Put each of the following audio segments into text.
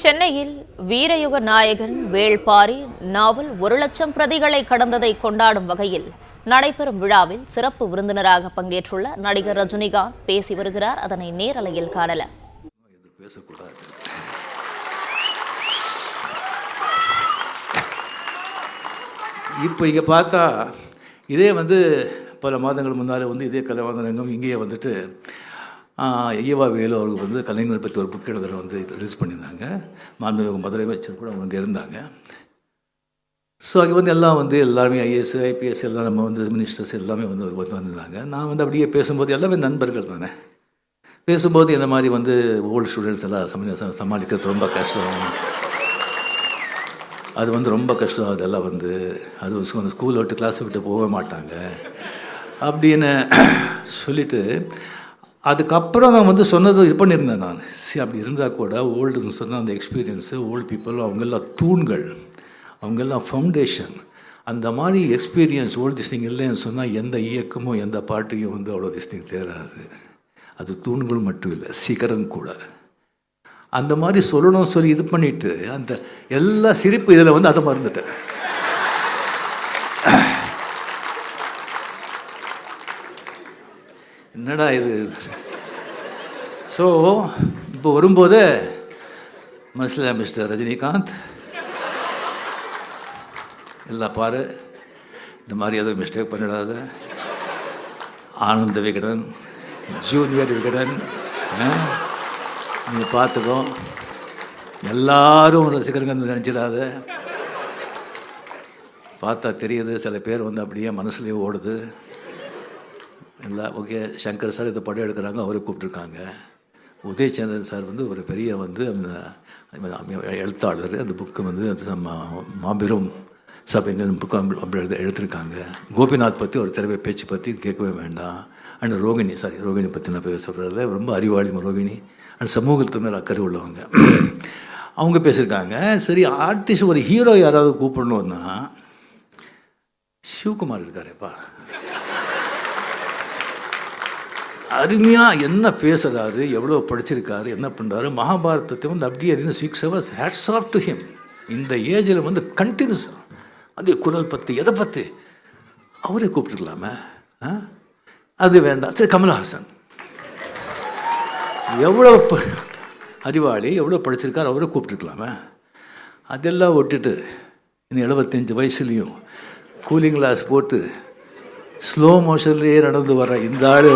சென்னையில் வீரயுக நாயகன் வேள்பாரி நாவல் 1,00,000 பிரதிகளை கடந்ததை கொண்டாடும் வகையில் நடைபெறும் விழாவில் சிறப்பு விருந்தினராக பங்கேற்றுள்ள நடிகர் ரஜினிகாந்த் பேசி வருகிறார். அதனை நேரலையில் காணலாம். இப்போ இங்கே பார்த்தா இதே பல மாதங்கள் முன்னால் இதே கலைவாணரங்கம் இங்கேயே ஐயவா வேலு அவர்கள் கலைஞர் பற்றி ஒரு புக் எழுதுகிற ரிலீஸ் பண்ணியிருந்தாங்க. மாண்புமிகு முதலமைச்சர் கூட அவங்க இருந்தாங்க. ஸோ அங்கே எல்லாம் எல்லாருமே ஐஏஎஸ் ஐபிஎஸ் எல்லாம் நம்ம மினிஸ்டர்ஸ் எல்லாமே வந்திருந்தாங்க. நான் அப்படியே பேசும்போது எல்லாமே நண்பர்கள் தானே. பேசும்போது இந்த மாதிரி ஓல்டு ஸ்டூடெண்ட்ஸ் எல்லாம் சமாளிக்கிறது ரொம்ப கஷ்டம். அது ரொம்ப கஷ்டம். அதெல்லாம் அது ஸ்கூல் விட்டு கிளாஸை விட்டு போக மாட்டாங்க அப்படின்னு சொல்லிவிட்டு அதுக்கப்புறம் நான் சொன்னது இது பண்ணியிருந்தேன். நான் அப்படி இருந்தால் கூட ஓல்டுன்னு சொன்னால் அந்த எக்ஸ்பீரியன்ஸு ஓல்டு பீப்புள் அவங்கெல்லாம் தூண்கள், அவங்கெல்லாம் ஃபவுண்டேஷன். அந்த மாதிரி எக்ஸ்பீரியன்ஸ் ஓல்டு திஸ்டிங் இல்லைன்னு சொன்னால் எந்த இயக்கமும் எந்த பாட்டையும் அவ்வளோ திஸ்டிங் தேராது. அது தூண்கள் மட்டும் இல்லை, சீக்கிரம் கூட. அந்த மாதிரி சொல்லணும்னு சொல்லி இது பண்ணிவிட்டு அந்த எல்லா சிரிப்பு இதில் அதை மறந்துட்டேன். என்னடா இது. ஸோ இப்போ வரும்போது மிஸ்டர் ரஜினிகாந்த் எல்லாம் பாரு, இந்த மாதிரி எதுவும் மிஸ்டேக் பண்ணிடாத. ஆனந்த விகடன், ஜூனியர் விகடன், நீங்கள் பார்த்துக்கோ. எல்லாரும் ரசிகர்கள் நினச்சிடாத. பார்த்தா தெரியுது சில பேர் அப்படியே மனசுலேயே ஓடுது. இல்லை ஓகே, சங்கர் சார் இதை படம் எடுக்கிறாங்க, அவரை கூப்பிட்ருக்காங்க. உதயச்சந்திரன் சார் ஒரு பெரிய அந்த எழுத்தாளர். அந்த புக்கு மாபெரும் சபைன்னு புக்கு அப்படி எடுத்திருக்காங்க. கோபிநாத் பற்றி ஒரு திறமை பேச்சு பற்றி கேட்கவே வேண்டாம். அண்ட் ரோகிணி பற்றி நான் சொல்கிறதில்ல, ரொம்ப அறிவாளி ரோகிணி. அண்ட் சமூகத்து மேலே அக்கறை உள்ளவங்க அவங்க பேசியிருக்காங்க. சரி, ஆர்டிஸ்ட் ஒரு ஹீரோ யாராவது கூப்பிடணுன்னா சிவகுமார் இருக்காரேப்பா, அருமையாக என்ன பேசுகிறாரு, எவ்வளோ படிச்சிருக்காரு, என்ன பண்ணுறாரு. மகாபாரதத்தை அப்படியே 6 hours hats off to him. இந்த ஏஜில் கண்டினியூஸாக அது குரல் பற்றி எதை பற்றி அவரே கூப்பிட்டுருக்கலாமே. அது வேண்டாம். சரி, கமல்ஹாசன் எவ்வளோ அறிவாளி, எவ்வளோ படிச்சிருக்காரு, அவரை கூப்பிட்டுருக்கலாமே. அதெல்லாம் விட்டுட்டு இன்னும் 75 வயசுலேயும் கூலிங் கிளாஸ் போட்டு ஸ்லோ மோஷன்லேயே நடந்து வர இந்த ஆள்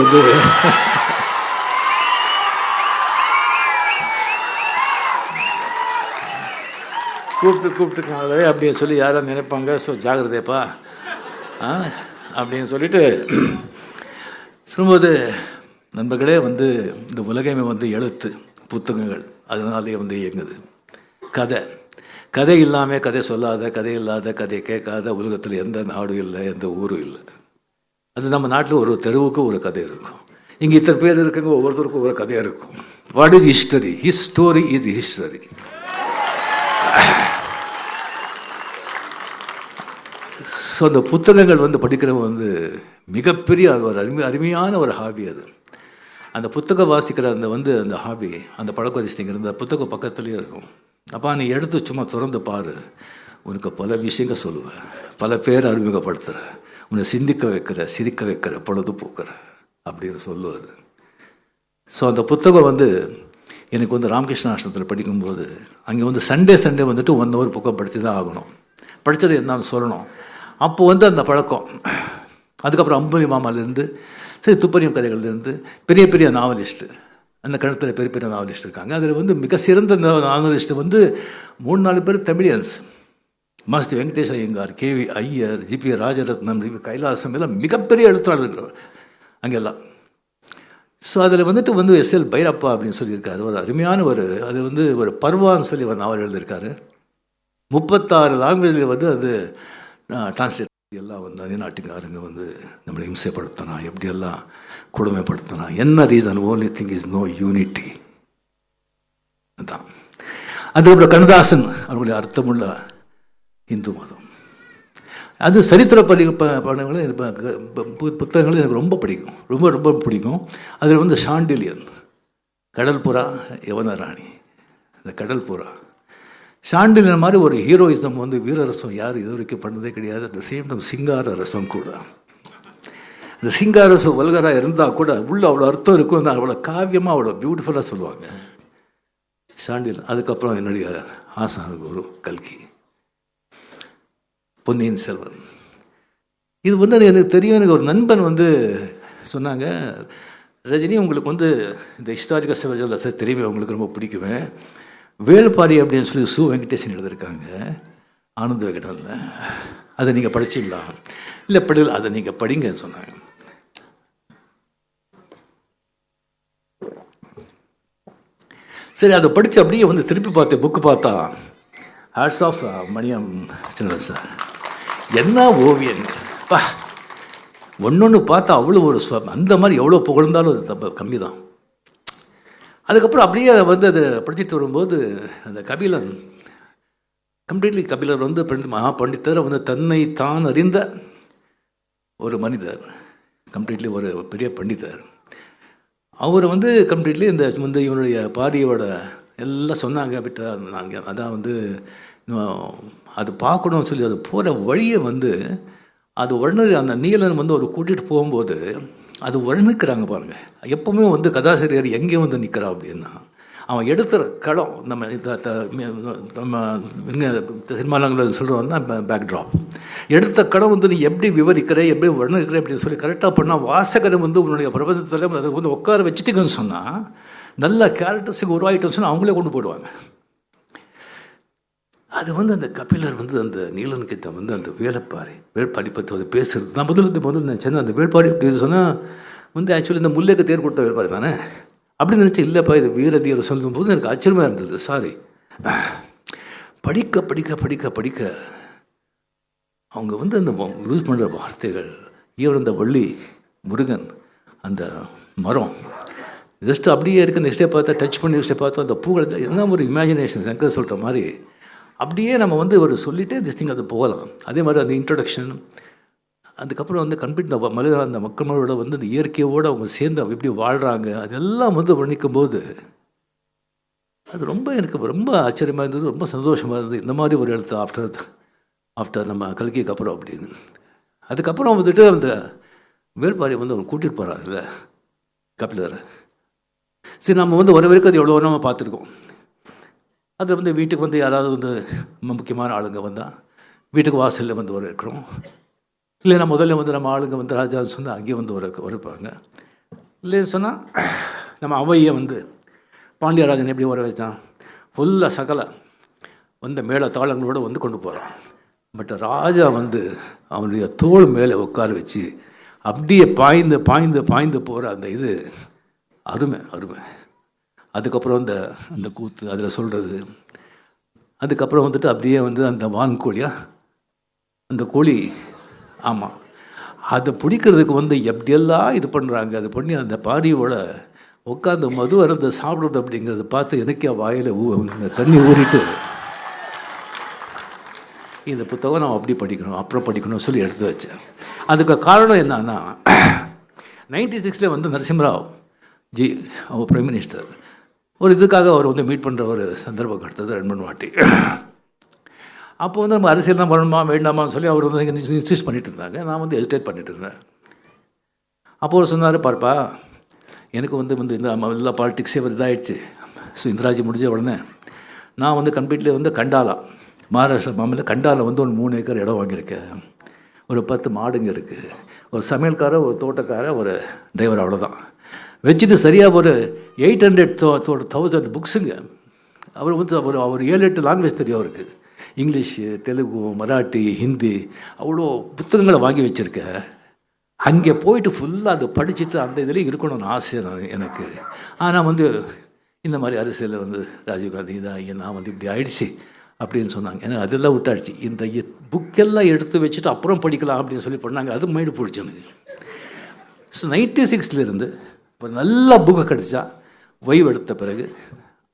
கூப்பிட்டுருக்காங்களே அப்படின்னு சொல்லி யாரும் நினைப்பாங்க. ஸோ ஜாகிரதைப்பா அப்படின்னு சொல்லிட்டு சொல்லும்போது, நண்பர்களே இந்த உலகமே எழுத்து புத்தகங்கள் அதனாலே இயங்குது. கதை இல்லாமல் கதை சொல்லாத, கதை இல்லாத, கதை கேட்காத உலகத்தில் எந்த நாடும் இல்லை, எந்த ஊரும் இல்லை. அது நம்ம நாட்டில் ஒரு தெருவுக்கு ஒரு கதை இருக்கும். இங்கே இத்தனை பேர் இருக்குங்க, ஒவ்வொருத்தருக்கும் ஒரு கதையாக இருக்கும். What is history? His story is history. So அந்த புத்தகங்கள் படிக்கிறவங்க மிகப்பெரிய ஒரு அருமையான ஒரு ஹாபி. அது அந்த புத்தகம் வாசிக்கிற அந்த ஹாபி, அந்த பழக்கவதிங்க அந்த புத்தகம் பக்கத்துலேயே இருக்கும். அப்போ நீ எடுத்து சும்மா திறந்து பாரு, உனக்கு பல விஷயங்கள் சொல்லுவேன், பல பேர் அறிமுகப்படுத்துகிற, உன்னை சிந்திக்க வைக்கிற, சிரிக்க வைக்கிற, பொழுதுபோக்குற அப்படின்னு சொல்லுவது. ஸோ அந்த புத்தகம் எனக்கு ராமகிருஷ்ண ஆசிரமத்தில் படிக்கும்போது அங்கே சண்டே 1 hour புக்கம் படித்து தான் ஆகணும். படித்தது என்னன்னு சொல்லணும். அப்போது அந்த பழக்கம். அதுக்கப்புறம் அம்புலி மாமாலேருந்து சரி துப்பறியும் கதைகள்லேருந்து பெரிய பெரிய நாவலிஸ்ட்டு, அந்த கணத்தில் பெரிய பெரிய நாவலிஸ்ட் இருக்காங்க. அதில் மிக சிறந்த நாவலிஸ்ட்டு 3-4 பேர் தமிழியன்ஸ். மாஸ்தி வெங்கடேஷ் ஐயங்கார், கேவி ஐயர், ஜிபி ராஜரத்னம், கைலாசம் எல்லாம் மிகப்பெரிய எழுத்தாளர்கள் அங்கெல்லாம். ஸோ அதில் எஸ்எல் பைரப்பா அப்படின்னு சொல்லியிருக்காரு. ஒரு அருமையான அது ஒரு பர்வான்னு சொல்லி ஒரு நாவல் எழுதியிருக்காரு. 36 லாங்குவேஜில் அது டிரான்ஸ்லேட் எல்லாம் நாட்டுக்காரங்க நம்மளை இம்சைப்படுத்தினா, எப்படியெல்லாம் கொடுமைப்படுத்தினா, என்ன reason? Only thing is no unity. அதுதான். அதுக்கப்புறம் கண்ணதாசன் அவர்களுடைய அர்த்தமுள்ள இந்து மதம். அது சரித்திர படங்களும் புத்தகங்களும் எனக்கு ரொம்ப பிடிக்கும், ரொம்ப ரொம்ப பிடிக்கும். அதில் சாண்டிலியன், கடல் புறா யவனராணி, இந்த கடல் புறா சாண்டில்யன் மாதிரி ஒரு ஹீரோயிசம் வந்து வீரரசம் யார் இது வரைக்கும் பண்ணதே கிடையாது. அட் த சேம் டைம் சிங்கார ரசம் கூட. இந்த சிங்கார ரசம் வல்கராக இருந்தால் கூட உள்ள அவ்வளோ அர்த்தம் இருக்கும், அவ்வளோ காவியமாக அவ்வளோ பியூட்டிஃபுல்லாக சொல்லுவாங்க சாண்டில்யன். அதுக்கப்புறம் என்னுடைய ஆசான குரு கல்கி, பொன்னியின் செல்வன். இது வந்து எனக்கு தெரியும். எனக்கு ஒரு நண்பன் வந்து சொன்னாங்க, ரஜினி உங்களுக்கு வந்து இந்த ஹிஸ்டாரிக்கல் சிவஜல் தெரியுமே, உங்களுக்கு ரொம்ப பிடிக்குமே, வேள்பாரி அப்படின்னு சொல்லி சு வெங்கடேசன் எழுதியிருக்காங்க ஆனந்த விகடனில், அதை நீங்கள் படிச்சிங்களா? இல்லை படிக்கல, அதை நீங்கள் படிங்கன்னு சொன்னாங்க. சரி, அதை படித்து அப்படியே வந்து திருப்பி பார்த்தேன். புக்கு பார்த்தா ஹேட்ஸ் ஆஃப் மணியம் சின்னன் சார், என்ன ஓவியன் பா, ஒன்று பார்த்தா அவ்வளோ ஒரு அந்த மாதிரி எவ்வளோ புகழ்ந்தாலும் அது தப்பு கம்மி தான். அதுக்கப்புறம் அப்படியே வந்து அதை படிச்சுட்டு வரும்போது அந்த கபிலன், கம்ப்ளீட்லி கபிலர் வந்து மகா பண்டிதர், வந்து தன்னை தான் அறிந்த ஒரு மனிதர், கம்ப்ளீட்லி ஒரு பெரிய பண்டிதர். அவர் வந்து கம்ப்ளீட்லி இந்த வந்து இவனுடைய பாரியோட எல்லாம் சொன்னாங்க விட்டா நாங்கள் அதான் வந்து அது பார்க்கணும்னு சொல்லி அது போகிற வழியை வந்து அது வர்ணது. அந்த நீலன் வந்து ஒரு கூட்டிகிட்டு போகும்போது அது வர்ணிக்கிறாங்க பாருங்கள். எப்போவுமே வந்து கதாசிரியர் எங்கே வந்து நிற்கிறா அப்படின்னா, அவன் எடுத்துகிற களம் நம்ம சினிமாலங்களில் சொல்கிறோம்னா பேக்ட்ராப், எடுத்த களம் வந்து நீ எப்படி விவரிக்கிற, எப்படி வர்ணிக்கிற அப்படின்னு சொல்லி கரெக்டாக பண்ணால் வாசகரை வந்து உன்னுடைய பிரபஞ்சத்தில் அதை வந்து உட்கார வச்சுட்டிங்கன்னு சொன்னால், நல்ல கேரக்டர்ஸுக்கு உருவாகிட்டோன்னு சொன்னால் அவங்களே கொண்டு போயிடுவாங்க. அது வந்து அந்த கபிலர் வந்து அந்த நீலன் கிட்ட வந்து அந்த வேள்பாரி பற்றி வந்து பேசுறது. நான் முதல்ல நினச்சேன் அந்த வேள்பாரி அப்படின்னு சொன்னால் வந்து ஆக்சுவலி இந்த முல்லைக்கு தேர் கொடுத்த வேள்பாரி தானே அப்படின்னு நினச்சேன். இல்லைப்பா இது வீரதீரை சொல்லும்போது எனக்கு ஆச்சரியமாக இருந்தது. சாரி, படிக்க படிக்க படிக்க படிக்க அவங்க வந்து அந்த யூஸ் பண்ணுற வார்த்தைகள், ஈவன் அந்த வள்ளி முருகன் அந்த மரம் ஜஸ்ட் அப்படியே இருக்குது. நெக்ஸ்டே பார்த்தா டச் பண்ணி நெக்ஸ்டே பார்த்தா அந்த பூக்கள் என்ன ஒரு இமேஜினேஷன், சங்கர் சொல்கிற மாதிரி அப்படியே நம்ம வந்து ஒரு சொல்லிகிட்டே திஸ் திங் அது போகலாம். அதே மாதிரி அந்த இன்ட்ரடக்ஷன், அதுக்கப்புறம் வந்து கம்ப்ளீட் அந்த மக்களோட வந்து அந்த இயற்கையோடு அவங்க சேர்ந்து எப்படி வாழ்கிறாங்க அதெல்லாம் வந்து வர்ணிக்கும் போது அது ரொம்ப எனக்கு ரொம்ப ஆச்சரியமாக இருந்தது, ரொம்ப சந்தோஷமாக இருந்தது. இந்த மாதிரி ஒரு எழுத்து ஆஃப்டர் நம்ம கல்கிக்கு அப்புறம் அப்படின்னு. அதுக்கப்புறம் வந்துட்டு அந்த வேள்பாரி வந்து அவங்க கூட்டிகிட்டு போகிறாங்கல்ல கபிலர். சரி, நம்ம வந்து ஒரு வரைக்கும் அது எவ்வளோ நம்ம பார்த்துருக்கோம். அது வந்து வீட்டுக்கு வந்து யாராவது வந்து முக்கியமான ஆளுங்க வந்தால் வீட்டுக்கு வாசலில் வந்து இருக்கிறோம். இல்லைன்னா முதல்ல வந்து நம்ம ஆளுங்க வந்து ராஜான்னு சொன்னால் அங்கேயே வந்து உரைப்பாங்க. இல்லைன்னு சொன்னால் நம்ம அவையை வந்து பாண்டியராஜன் எப்படி வர வச்சான், ஃபுல்லாக சகல வந்து மேலே தாளங்களோடு வந்து கொண்டு போகிறான். பட் ராஜா வந்து அவனுடைய தோள் மேலே உட்கார வச்சு அப்படியே பாய்ந்து பாய்ந்து பாய்ந்து போகிற அந்த இது அருமை அருமை. அதுக்கப்புறம் அந்த கூத்து அதில் சொல்கிறது. அதுக்கப்புறம் வந்துட்டு அப்படியே வந்து அந்த வான்கோழியா அந்த கோழி, ஆமாம், அதை பிடிக்கிறதுக்கு வந்து எப்படியெல்லாம் இது பண்ணுறாங்க. அது பண்ணி அந்த பாரியோட உட்காந்து மது அருந்த சாப்பிட்றது அப்படிங்கிறத பார்த்து எனக்கே வாயில் தண்ணி ஊறிட்டு இந்த புத்தகம் நம்ம அப்படி படிக்கணும் அப்புறம் படிக்கணும்னு சொல்லி எடுத்து வச்சேன். அதுக்கு காரணம் என்னன்னா 96 வந்து நரசிம்மராவ் ஜி அவர் பிரைம் மினிஸ்டர் ஒரு இதுக்காக அவர் வந்து மீட் பண்ணுற ஒரு சந்தர்ப்பம் கிடைத்தது 2-3 வாட்டி. அப்போ வந்து நம்ம அரசியல் தான் பண்ணணுமா வேண்டாமான்னு சொல்லி அவர் வந்து இன்சிஸ்ட் பண்ணிட்டு இருந்தாங்க. நான் வந்து ஹெசிடேட் பண்ணிட்டு இருந்தேன். அப்போ அவர் சொன்னார், பார்ப்பா எனக்கு வந்து இந்த எல்லா பாலிட்டிக்ஸே வந்து இதாகிடுச்சு. ஸோ இந்திராஜி முடிஞ்ச உடனே நான் வந்து கம்ப்ளீட்லி வந்து கண்டாலா மகாராஷ்டிரா மாநில கண்டால வந்து ஒரு 3 ஏக்கர் இடம் வாங்கியிருக்கேன். ஒரு 10 மாடுங்க இருக்குது, ஒரு சமையல்காரர், ஒரு தோட்டக்காரர், ஒரு டிரைவர், அவ்வளோதான் வச்சுட்டு சரியாக ஒரு 800,000 புக்ஸுங்க. அவர் வந்து அவர் 7-8 லாங்குவேஜ் தெரியும் அவருக்கு. இங்கிலீஷு, தெலுங்கு, மராட்டி, ஹிந்தி, அவ்வளோ புத்தகங்களை வாங்கி வச்சுருக்கேன். அங்கே போயிட்டு ஃபுல்லாக அதை படிச்சுட்டு அந்த இதுலேயும் இருக்கணும்னு ஆசை எனக்கு. ஆனால் வந்து இந்த மாதிரி அரசியலில் வந்து ராஜீவ்காந்தி இதாகி நான் வந்து இப்படி ஆயிடுச்சு அப்படின்னு சொன்னாங்க. ஏன்னா அதெல்லாம் விட்டாச்சு. இந்த புக்கெல்லாம் எடுத்து வச்சுட்டு அப்புறம் படிக்கலாம் அப்படின்னு சொல்லி பண்ணாங்க. அது மைண்டு போயிடுச்சு எனக்கு. ஸோ 96 இப்போ நல்ல புக்கு கிடச்சா ஓய்வு எடுத்த பிறகு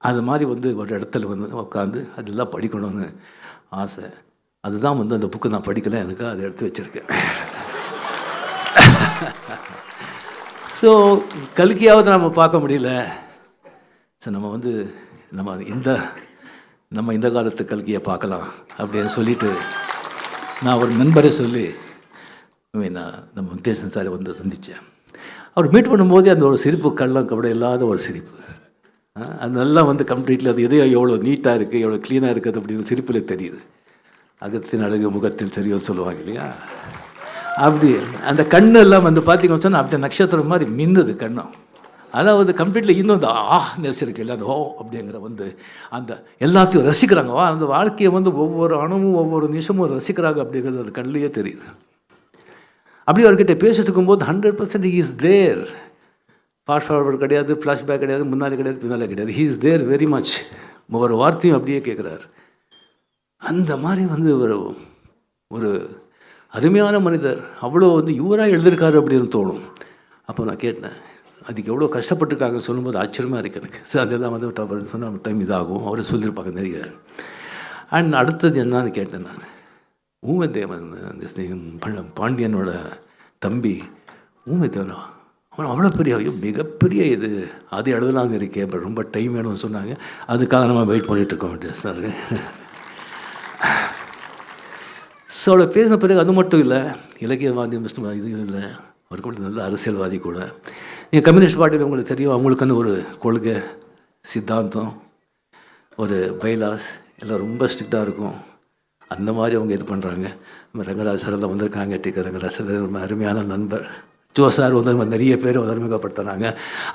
அது மாதிரி வந்து ஒரு இடத்துல வந்து உட்காந்து அதெல்லாம் படிக்கணும்னு ஆசை. அதுதான் வந்து அந்த புக்கு நான் படிக்கலை, எனக்கு அதை எடுத்து வச்சுருக்கேன். ஸோ கல்கியாவது நம்ம பார்க்க முடியல. ஸோ நம்ம வந்து நம்ம நம்ம இந்த காலத்து கல்கியை பார்க்கலாம் அப்படின்னு சொல்லிட்டு நான் ஒரு நண்பரை சொல்லி நான் நம்ம வெங்கடேசன் சாரை வந்து சந்தித்தேன். அவர் மீட் பண்ணும்போதே அந்த ஒரு சிரிப்பு கள்ளம் கபடி இல்லாத ஒரு சிரிப்பு, அதெல்லாம் வந்து கம்ப்ளீட்லி அது எதையோ எவ்வளோ நீட்டாக இருக்குது, எவ்வளோ க்ளீனாக இருக்குது அப்படின்னு சிரிப்பில் தெரியுது. அகத்தின் அழகு முகத்தில் தெரியும் சொல்லுவாங்க இல்லையா? அப்படி அந்த கண்ணு எல்லாம் வந்து பார்த்திங்கன்னு சொன்னால் அப்படியே நட்சத்திரம் மாதிரி மின்னுது கண்ணும். அதாவது கம்ப்ளீட்லி இன்னும் அந்த நெஸ் இருக்கு இல்லை, அந்த அப்படிங்கிற வந்து அந்த எல்லாத்தையும் ரசிக்கிறாங்க. அந்த வாழ்க்கையை வந்து ஒவ்வொரு அணுவும் ஒவ்வொரு நிமிஷமும் ரசிக்கிறாங்க அப்படிங்கிறது அந்த கண்ணிலேயே தெரியுது. அப்படி அவர்கிட்ட பேசிட்டு போது 100% he is there. Fast forward கிடையாது, ஃப்ளாஷ்பேக் கிடையாது, முன்னாலே கிடையாது, பின்னாலே கிடையாது. he is there very much. ஒவ்வொரு வார்த்தையும் அப்படியே கேட்குறாரு. அந்த மாதிரி வந்து ஒரு அருமையான மனிதர், அவ்வளோ வந்து இவராக எழுதியிருக்காரு அப்படின்னு தோணும். அப்போ நான் கேட்டேன், அதுக்கு எவ்வளோ கஷ்டப்பட்டுருக்காங்கன்னு சொல்லும்போது ஆச்சரியமாக இருக்குது எனக்கு. சார் அதெல்லாம் வந்து அவர் சொன்ன டைம் இதாகும், அவரை சொல்லியிருப்பாங்க நிறைய. அண்ட் அடுத்தது என்னன்னு கேட்டேன் நான், ஊமதேவன் அந்த பாண்டியனோட தம்பி ஊமதேவனா, அவன் அவ்வளோ பெரிய மிகப்பெரிய இது அது எழுதலாங்க இருக்கே, பட் ரொம்ப டைம் வேணும்னு சொன்னாங்க. அதுக்காக நம்ம வெயிட் பண்ணிகிட்ருக்கோம் சார். ஸோ அவளை பேசின பிறகு அது மட்டும் இல்லை, இலக்கியவாதி இது இல்லை, அவர் கூட நல்ல அரசியல்வாதி கூட. நீங்கள் கம்யூனிஸ்ட் பார்ட்டியில் உங்களுக்கு தெரியும், அவங்களுக்குன்னு ஒரு கொள்கை சித்தாந்தம் ஒரு பைலாஸ் எல்லாம் ரொம்ப ஸ்ட்ரிக்டாக இருக்கும். அந்த மாதிரி அவங்க இது பண்ணுறாங்க. நம்ம ரங்கராஜ் சார் எல்லாம் வந்திருக்காங்க, டிகே ரங்கராஜ் சார் ரொம்ப அருமையான நண்பர். ஜோ சார் வந்து நிறைய பேர் அறிமுகப்படுத்துகிறாங்க.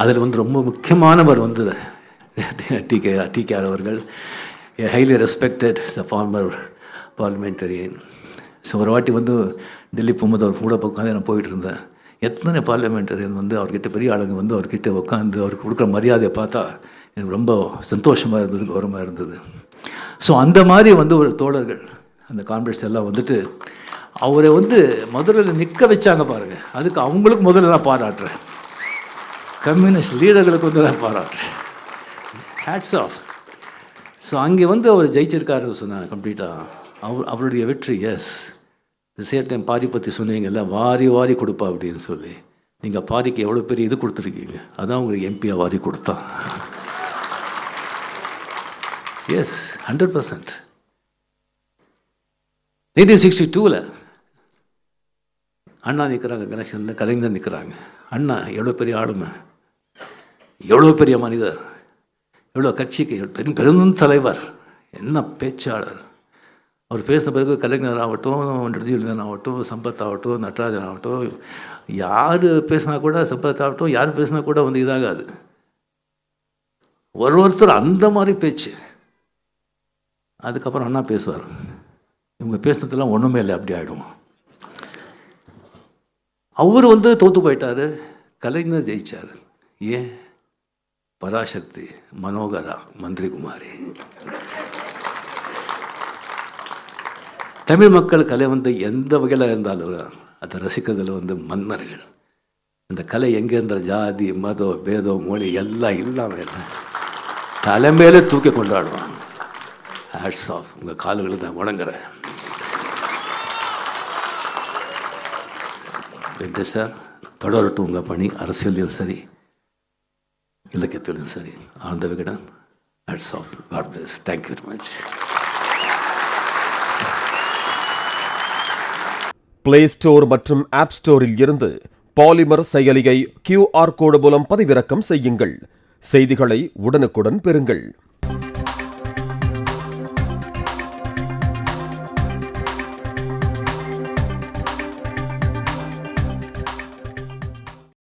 அதில் வந்து ரொம்ப முக்கியமானவர் வந்து டிகேஆர் அவர்கள், ஹைலி ரெஸ்பெக்டட் த ஃபார்மர் பார்லிமெண்டரியன். ஸோ ஒரு வாட்டி வந்து டெல்லி போகும்போது அவர் கூட உட்காந்து நான் போயிட்டு இருந்தேன். எத்தனை பார்லிமெண்டரியன் வந்து அவர்கிட்ட பெரிய ஆளுங்க வந்து அவர்கிட்ட உட்காந்து அவருக்கு கொடுக்குற மரியாதையை பார்த்தா எனக்கு ரொம்ப சந்தோஷமாக இருந்தது, கௌரவமாக இருந்தது. ஸோ அந்த மாதிரி வந்து ஒரு தோழர்கள் அந்த கான்ஃபரன்ஸ் எல்லாம் வந்துட்டு அவரை வந்து முதல்ல நிற்க வச்சாங்க பாருங்கள். அதுக்கு அவங்களுக்கு முதல்ல நான் பாராட்டுறேன், கம்யூனிஸ்ட் லீடர்களுக்கு வந்து நான் பாராட்டுறேன். Hats off. ஸோ அங்கே வந்து அவர் ஜெயிச்சிருக்காருன்னு சொன்னாங்க கம்ப்ளீட்டாக. அவருடைய வெற்றி. Yes, the same time Pari பற்றி சொன்னீங்கல்ல, வாரி வாரி கொடுப்பா அப்படின்னு சொல்லி. நீங்கள் பாரிக்கு எவ்வளோ பெரிய இது கொடுத்துருக்கீங்க, அதான் உங்களுக்கு எம்பியாக வாரி கொடுத்தா. எஸ், 100%. 1962 அண்ணா நிற்கிறாங்க கனெக்ஷனில், கலைஞர் நிற்கிறாங்க. அண்ணா எவ்வளோ பெரிய ஆளுமை, எவ்வளோ பெரிய மனிதர், எவ்வளோ கட்சிக்கு பெரும் தலைவர், என்ன பேச்சாளர். அவர் பேசின பிறகு கலைஞர் ஆகட்டும், நிர்ஜீவன் ஆகட்டும், சம்பத் ஆகட்டும், நடராஜன் ஆகட்டும், யார் பேசினா கூட, சம்பத் ஆகட்டும், யார் பேசினா கூட வந்து இதாகாது. ஒருத்தர் அந்த மாதிரி பேச்சு. அதுக்கப்புறம் அண்ணா பேசுவார், இவங்க பேசுனதெல்லாம் ஒன்றுமே இல்லை, அப்படி ஆகிடும். அவர் வந்து தோற்று போயிட்டார், கலைஞர் ஜெயிச்சார். ஏன்? பராசக்தி, மனோகரா, மந்திரி குமாரி. தமிழ் மக்கள் கலை வந்து எந்த வகையில் இருந்தாலும் அதை ரசிக்கிறதுல வந்து மன்னர்கள். அந்த கலை எங்கே இருந்தால் ஜாதி மதம் பேதம் மொழி எல்லாம் இல்லாமல் தலைமையிலே தூக்கி கொண்டாடுவாங்க. Hats off. உங்கள் கால்களை தான் வணங்குறேன். வெங்கடேஷ் சார், தொடரட்டும் உங்கள் பணி, அரசியலையும் சரி இலக்கியத்திலும் சரி. Ananda Vikatan, hats off. God bless. Thank you very much. Play store மற்றும் ஆப் ஸ்டோரில் இருந்து பாலிமர் செயலியை QR கோடு மூலம் பதிவிறக்கம் செய்யுங்கள். செய்திகளை உடனுக்குடன் பெறுங்கள்.